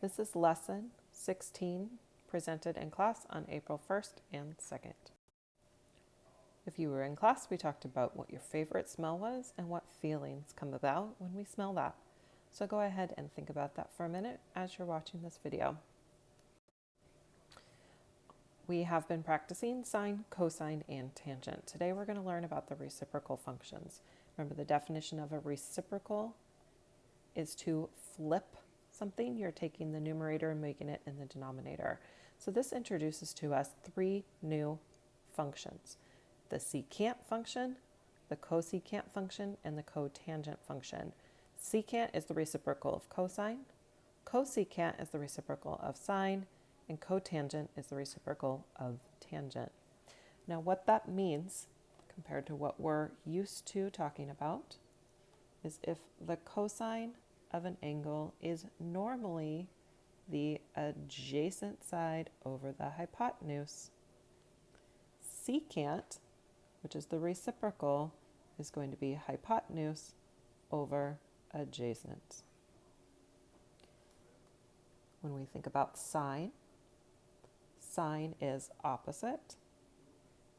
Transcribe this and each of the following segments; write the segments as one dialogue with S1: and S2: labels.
S1: This is lesson 16 presented in class on April 1st and 2nd. If you were in class, we talked about what your favorite smell was and what feelings come about when we smell that. So go ahead and think about that for a minute as you're watching this video. We have been practicing sine, cosine, and tangent. Today we're going to learn about the reciprocal functions. Remember, the definition of a reciprocal is to flip something. You're taking the numerator and making it in the denominator. So this introduces to us three new functions: the secant function, the cosecant function, and the cotangent function. Secant is the reciprocal of cosine, cosecant is the reciprocal of sine, and cotangent is the reciprocal of tangent. Now what that means compared to what we're used to talking about is if the cosine of an angle is normally the adjacent side over the hypotenuse, secant, which is the reciprocal, is going to be hypotenuse over adjacent. When we think about sine, sine is opposite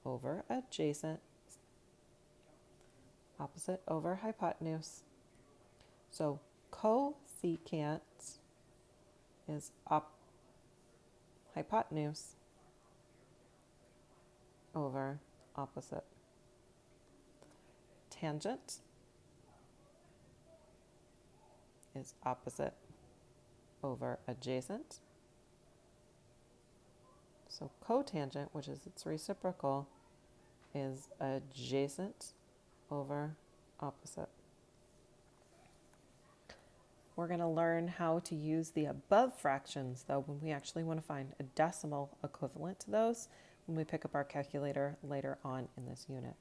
S1: over adjacent, opposite over hypotenuse. So cosecant is hypotenuse over opposite. Tangent is opposite over adjacent. So cotangent, which is its reciprocal, is adjacent over opposite. We're going to learn how to use the above fractions, though, when we actually want to find a decimal equivalent to those when we pick up our calculator later on in this unit.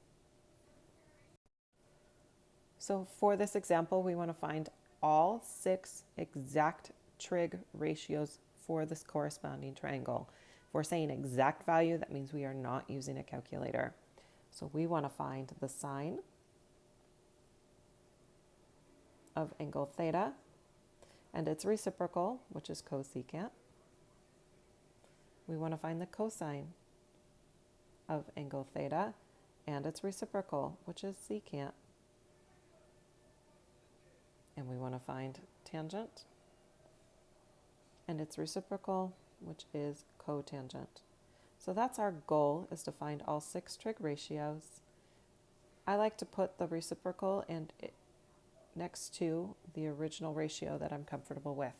S1: So for this example, we want to find all 6 exact trig ratios for this corresponding triangle. If we're saying exact value, that means we are not using a calculator. So we want to find the sine of angle theta and its reciprocal, which is cosecant. We want to find the cosine of angle theta and its reciprocal, which is secant. And we want to find tangent and its reciprocal, which is cotangent. So that's our goal, is to find all 6 trig ratios. I like to put the reciprocal and next to the original ratio that I'm comfortable with.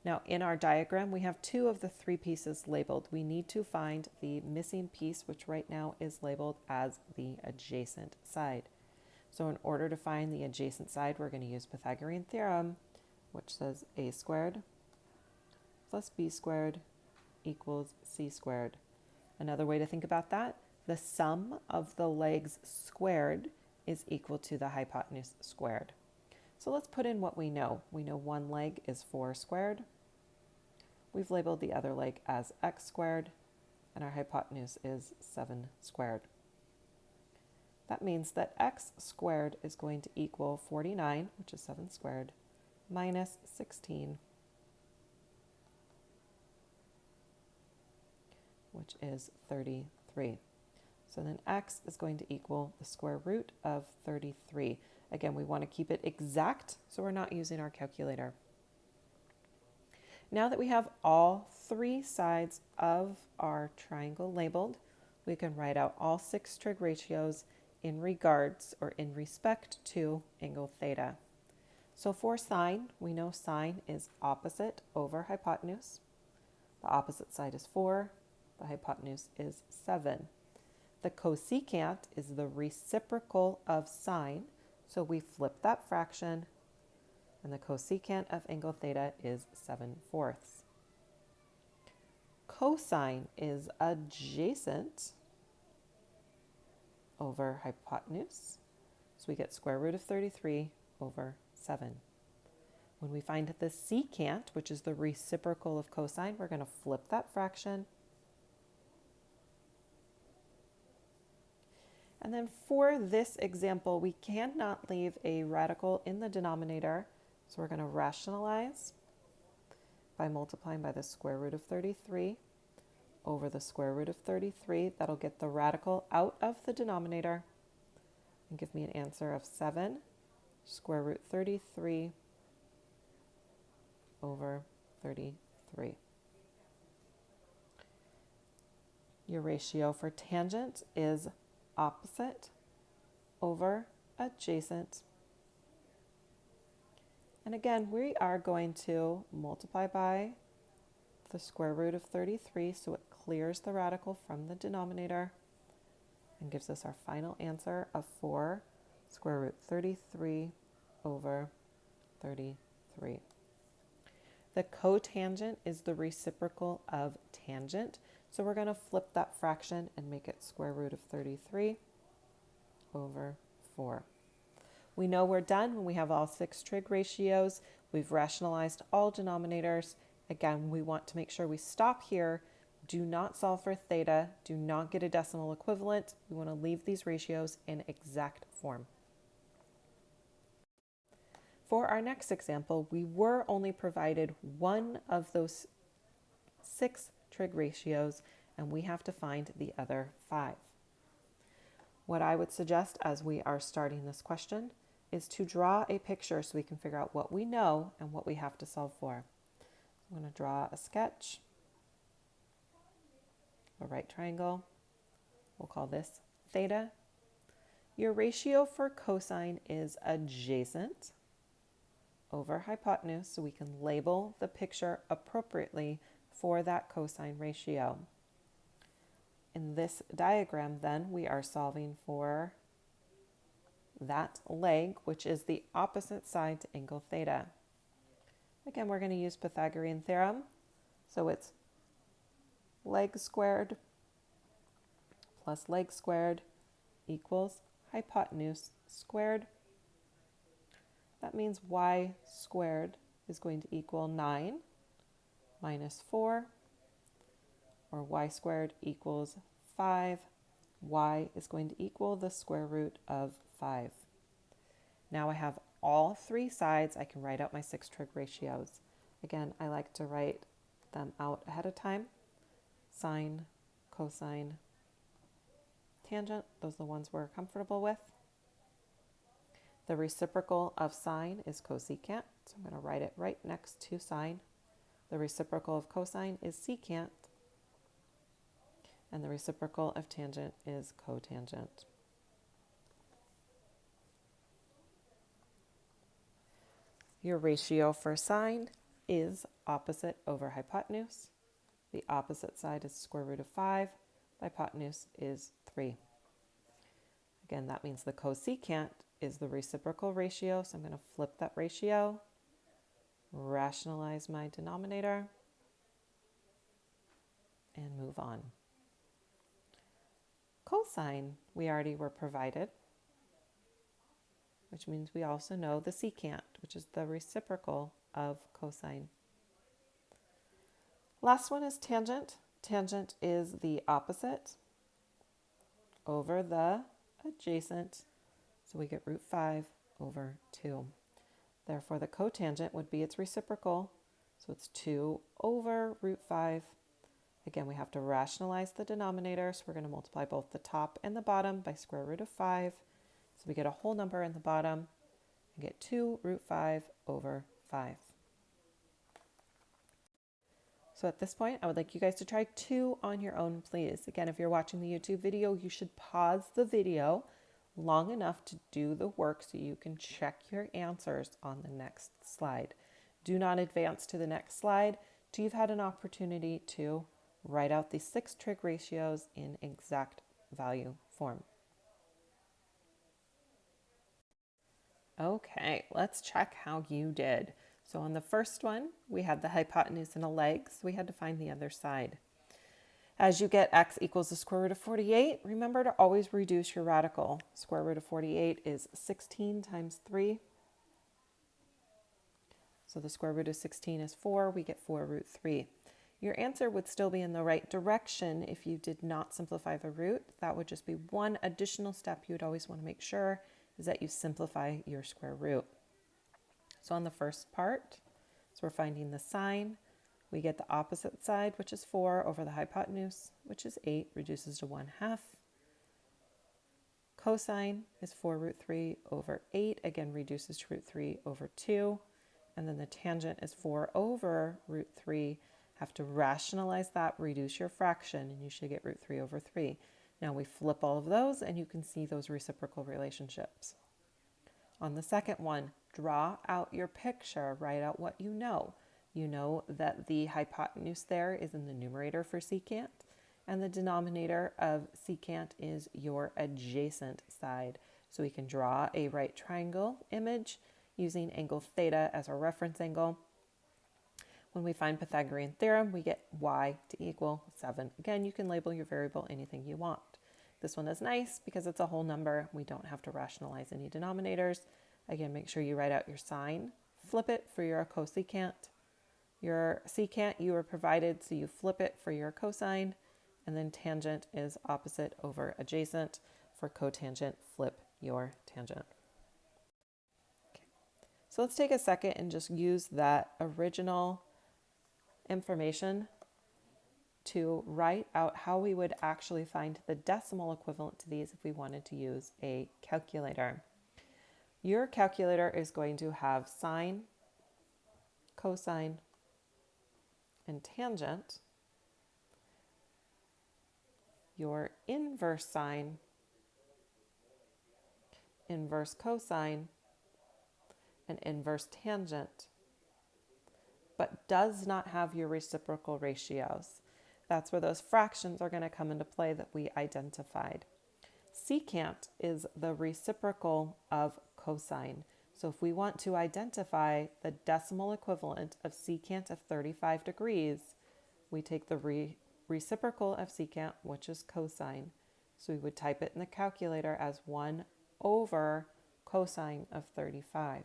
S1: Now in our diagram, we have 2 of the 3 pieces labeled. We need to find the missing piece, which right now is labeled as the adjacent side. So in order to find the adjacent side, we're going to use Pythagorean Theorem, which says a squared plus b squared equals c squared. Another way to think about that, the sum of the legs squared is equal to the hypotenuse squared. So let's put in what we know. We know one leg is 4 squared. We've labeled the other leg as x squared, and our hypotenuse is 7 squared. That means that x squared is going to equal 49, which is 7 squared, minus 16, which is 33. So then x is going to equal the square root of 33. Again, we want to keep it exact, so we're not using our calculator. Now that we have all 3 sides of our triangle labeled, we can write out all 6 trig ratios in regards or in respect to angle theta. So for sine, we know sine is opposite over hypotenuse. The opposite side is 4. The hypotenuse is 7. The cosecant is the reciprocal of sine, so we flip that fraction, and the cosecant of angle theta is 7/4. Cosine is adjacent over hypotenuse, so we get square root of 33 over 7. When we find the secant, which is the reciprocal of cosine, we're going to flip that fraction. And then for this example, we cannot leave a radical in the denominator, so we're going to rationalize by multiplying by the square root of 33 over the square root of 33. That'll get the radical out of the denominator and give me an answer of 7 square root 33 over 33. Your ratio for tangent is opposite over adjacent. And again, we are going to multiply by the square root of 33, so it clears the radical from the denominator and gives us our final answer of 4 square root 33 over 33. The cotangent is the reciprocal of tangent, so we're going to flip that fraction and make it square root of 33 over 4. We know we're done when we have all 6 trig ratios. We've rationalized all denominators. Again, we want to make sure we stop here. Do not solve for theta. Do not get a decimal equivalent. We want to leave these ratios in exact form. For our next example, we were only provided one of those 6 trig ratios, and we have to find the other 5. What I would suggest as we are starting this question is to draw a picture so we can figure out what we know and what we have to solve for. I'm going to draw a sketch, a right triangle. We'll call this theta. Your ratio for cosine is adjacent over hypotenuse, so we can label the picture appropriately for that cosine ratio. In this diagram, then, we are solving for that leg, which is the opposite side to angle theta. Again, we're going to use Pythagorean Theorem. So it's leg squared plus leg squared equals hypotenuse squared. That means y squared is going to equal 9 minus 4, or y squared equals 5. Y is going to equal the square root of 5. Now I have all 3 sides. I can write out my 6 trig ratios. Again, I like to write them out ahead of time. Sine, cosine, tangent, those are the ones we're comfortable with. The reciprocal of sine is cosecant, so I'm going to write it right next to sine. The reciprocal of cosine is secant, and the reciprocal of tangent is cotangent. Your ratio for sine is opposite over hypotenuse. The opposite side is square root of 5. The hypotenuse is 3. Again, that means the cosecant is the reciprocal ratio, so I'm going to flip that ratio, rationalize my denominator, and move on. Cosine, we already were provided, which means we also know the secant, which is the reciprocal of cosine. Last one is tangent. Tangent is the opposite over the adjacent, so we get root 5 over 2. Therefore, the cotangent would be its reciprocal, so it's 2 over root 5. Again, we have to rationalize the denominator, so we're going to multiply both the top and the bottom by square root of 5. So we get a whole number in the bottom and get 2 root 5 over 5. So at this point, I would like you guys to try 2 on your own, please. Again, if you're watching the YouTube video, you should pause the video long enough to do the work so you can check your answers on the next slide. Do not advance to the next slide till you've had an opportunity to write out the 6 trig ratios in exact value form. Okay, let's check how you did. So on the first one, we had the hypotenuse and a leg, so we had to find the other side. As you get x equals the square root of 48, remember to always reduce your radical. Square root of 48 is 16 times 3. So the square root of 16 is 4. We get 4 root 3. Your answer would still be in the right direction if you did not simplify the root. That would just be one additional step you would always want to make sure is that you simplify your square root. So on the first part, so we're finding the sine. We get the opposite side, which is 4, over the hypotenuse, which is 8, reduces to 1/2. Cosine is 4 root 3 over 8, again reduces to root 3 over 2. And then the tangent is 4 over root 3. Have to rationalize that, reduce your fraction, and you should get root 3 over 3. Now we flip all of those, and you can see those reciprocal relationships. On the second one, draw out your picture, write out what you know. You know that the hypotenuse there is in the numerator for secant, and the denominator of secant is your adjacent side. So we can draw a right triangle image using angle theta as our reference angle. When we find Pythagorean theorem, we get y to equal 7. Again, you can label your variable anything you want. This one is nice because it's a whole number. We don't have to rationalize any denominators. Again, make sure you write out your sine, flip it for your cosecant. Your secant you were provided, so you flip it for your cosine, and then tangent is opposite over adjacent. For cotangent, flip your tangent. Okay. So let's take a second and just use that original information to write out how we would actually find the decimal equivalent to these if we wanted to use a calculator. Your calculator is going to have sine, cosine, and tangent. Your inverse sine, inverse cosine, and inverse tangent, but does not have your reciprocal ratios. That's where those fractions are going to come into play that we identified. Secant is the reciprocal of cosine. So if we want to identify the decimal equivalent of secant of 35 degrees, we take the reciprocal of secant, which is cosine. So we would type it in the calculator as 1 over cosine of 35.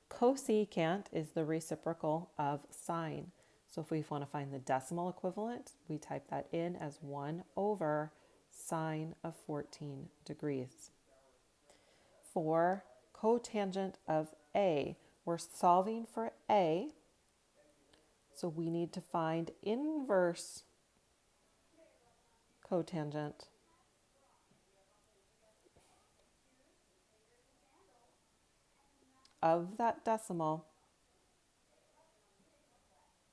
S1: Cosecant is the reciprocal of sine. So if we want to find the decimal equivalent, we type that in as 1 over sine of 14 degrees. For cotangent of A, we're solving for A, so we need to find inverse cotangent of that decimal.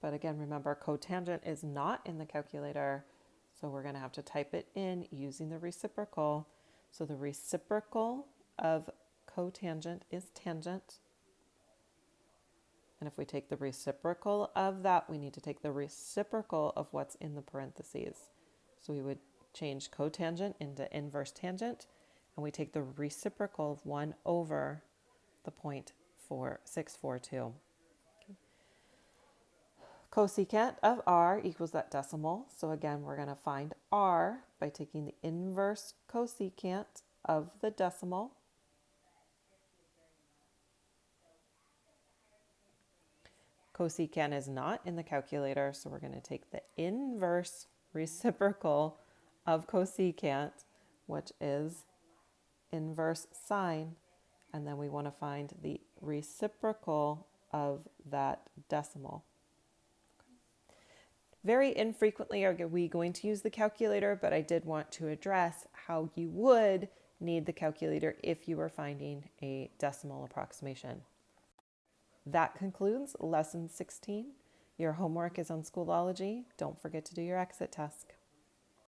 S1: But again, remember, cotangent is not in the calculator, so we're going to have to type it in using the reciprocal. So the reciprocal of cotangent is tangent. And if we take the reciprocal of that, we need to take the reciprocal of what's in the parentheses. So we would change cotangent into inverse tangent, and we take the reciprocal of 1 over the 0.642. Cosecant of r equals that decimal. So again, we're going to find r by taking the inverse cosecant of the decimal. Cosecant is not in the calculator, so we're going to take the inverse reciprocal of cosecant, which is inverse sine, and then we want to find the reciprocal of that decimal. Very infrequently are we going to use the calculator, but I did want to address how you would need the calculator if you were finding a decimal approximation. That concludes lesson 16. Your homework is on Schoolology. Don't forget to do your exit test.